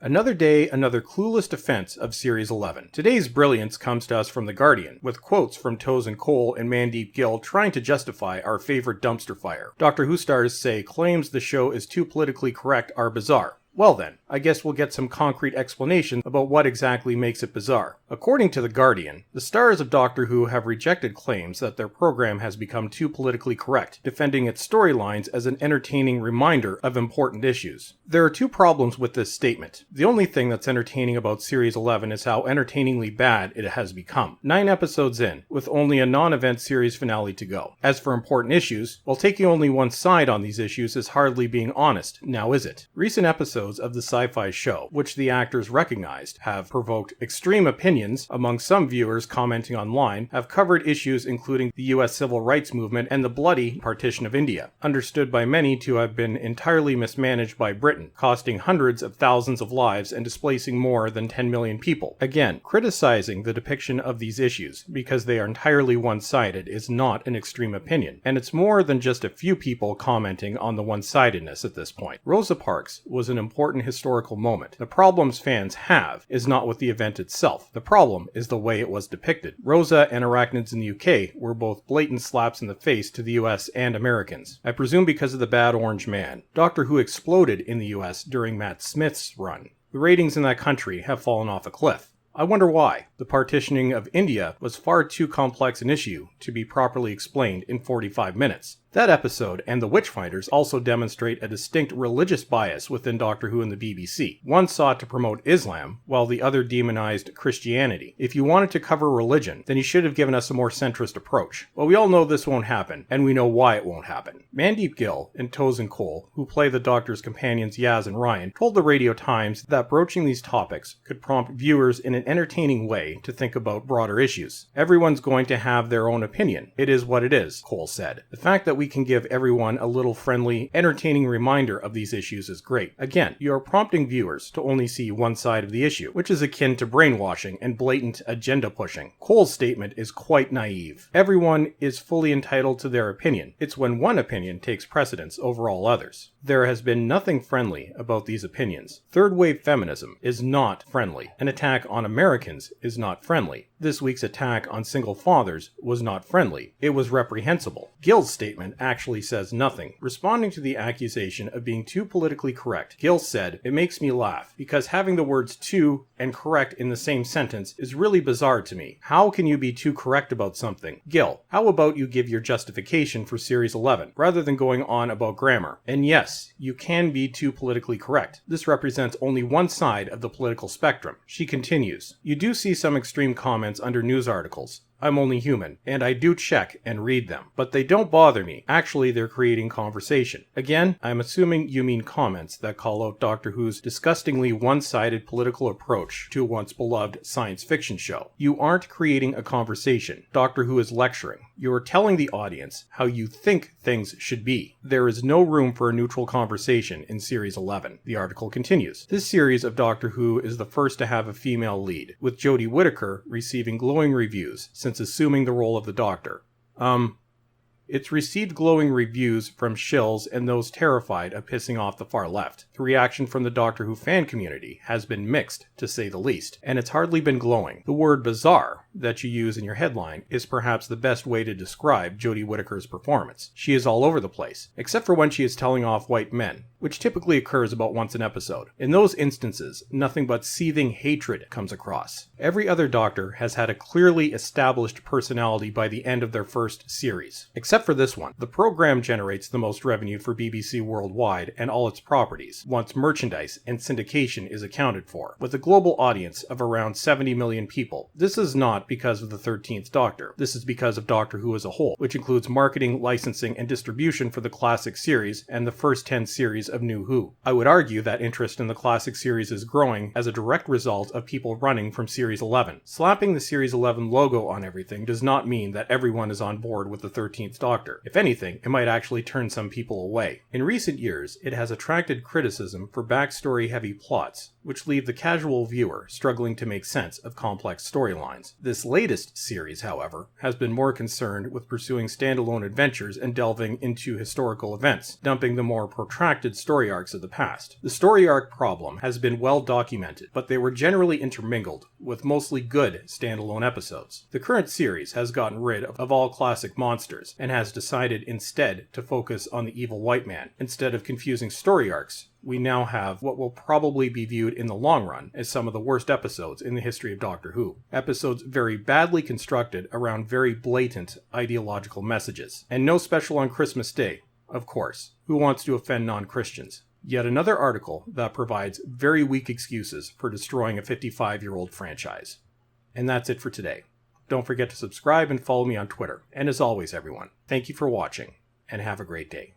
Another day, another clueless defense of Series 11. Today's brilliance comes to us from The Guardian, with quotes from Tosin Cole and Mandeep Gill trying to justify our favorite dumpster fire. Doctor Who stars say claims the show is too politically correct are bizarre. Well then, I guess we'll get some concrete explanation about what exactly makes it bizarre. According to The Guardian, the stars of Doctor Who have rejected claims that their program has become too politically correct, defending its storylines as an entertaining reminder of important issues. There are two problems with this statement. The only thing that's entertaining about Series 11 is how entertainingly bad it has become. 9 episodes in, with only a non-event series finale to go. As for important issues, well, taking only one side on these issues is hardly being honest, now is it? Recent episodes of the Sci-Fi Show, which the actors recognized, have provoked extreme opinions among some viewers commenting online, have covered issues including the US civil rights movement and the bloody partition of India, understood by many to have been entirely mismanaged by Britain, costing hundreds of thousands of lives and displacing more than 10 million people. Again, criticizing the depiction of these issues because they are entirely one-sided is not an extreme opinion, and it's more than just a few people commenting on the one-sidedness at this point. Rosa Parks was an important historical moment. The problems fans have is not with the event itself. The problem is the way it was depicted. Rosa and arachnids in the UK were both blatant slaps in the face to the US and Americans. I presume because of the bad orange man. Doctor Who exploded in the US during Matt Smith's run. The ratings in that country have fallen off a cliff. I wonder why. The partitioning of India was far too complex an issue to be properly explained in 45 minutes. That episode and The Witchfinders also demonstrate a distinct religious bias within Doctor Who and the BBC. One sought to promote Islam, while the other demonized Christianity. If you wanted to cover religion, then you should have given us a more centrist approach. Well, we all know this won't happen, and we know why it won't happen. Mandeep Gill and Tosin Cole, who play the Doctor's companions Yaz and Ryan, told the Radio Times that broaching these topics could prompt viewers in an entertaining way to think about broader issues. Everyone's going to have their own opinion. It is what it is, Cole said. The fact that we can give everyone a little friendly, entertaining reminder of these issues is great. Again, you are prompting viewers to only see one side of the issue, which is akin to brainwashing and blatant agenda pushing. Cole's statement is quite naive. Everyone is fully entitled to their opinion. It's when one opinion takes precedence over all others. There has been nothing friendly about these opinions. Third-wave feminism is not friendly. An attack on Americans is not friendly. This week's attack on single fathers was not friendly. It was reprehensible. Gill's statement actually says nothing. Responding to the accusation of being too politically correct, Gill said, "It makes me laugh, because having the words too and correct in the same sentence is really bizarre to me. How can you be too correct about something? Gill, how about you give your justification for Series 11, rather than going on about grammar? And yes, you can be too politically correct. This represents only one side of the political spectrum." She continues, "You do see some extreme comments under news articles. I'm only human, and I do check and read them. But they don't bother me. Actually, they're creating conversation. Again, I'm assuming you mean comments that call out Doctor Who's disgustingly one-sided political approach to a once beloved science fiction show. You aren't creating a conversation. Doctor Who is lecturing. You're telling the audience how you think things should be. There is no room for a neutral conversation in Series 11. The article continues. This series of Doctor Who is the first to have a female lead, with Jodie Whittaker receiving glowing reviews since assuming the role of the Doctor. It's received glowing reviews from shills and those terrified of pissing off the far left. The reaction from the Doctor Who fan community has been mixed, to say the least, and it's hardly been glowing. The word bizarre that you use in your headline is perhaps the best way to describe Jodie Whittaker's performance. She is all over the place, except for when she is telling off white men, which typically occurs about once an episode. In those instances, nothing but seething hatred comes across. Every other Doctor has had a clearly established personality by the end of their first series, except for this one. The program generates the most revenue for BBC worldwide and all its properties, once merchandise and syndication is accounted for, with a global audience of around 70 million people. This is not because of the 13th Doctor. This is because of Doctor Who as a whole, which includes marketing, licensing, and distribution for the classic series and the first 10 series of New Who. I would argue that interest in the classic series is growing as a direct result of people running from Series 11. Slapping the Series 11 logo on everything does not mean that everyone is on board with the 13th Doctor. If anything, it might actually turn some people away. In recent years, it has attracted criticism for backstory-heavy plots, which leave the casual viewer struggling to make sense of complex storylines. This This latest series, however, has been more concerned with pursuing standalone adventures and delving into historical events, dumping the more protracted story arcs of the past. The story arc problem has been well documented, but they were generally intermingled with mostly good standalone episodes. The current series has gotten rid of all classic monsters and has decided instead to focus on the evil white man. Instead of confusing story arcs, we now have what will probably be viewed in the long run as some of the worst episodes in the history of Doctor Who. Episodes very badly constructed around very blatant ideological messages. And no special on Christmas Day, of course. Who wants to offend non-Christians? Yet another article that provides very weak excuses for destroying a 55-year-old franchise. And that's it for today. Don't forget to subscribe and follow me on Twitter. And as always, everyone, thank you for watching, and have a great day.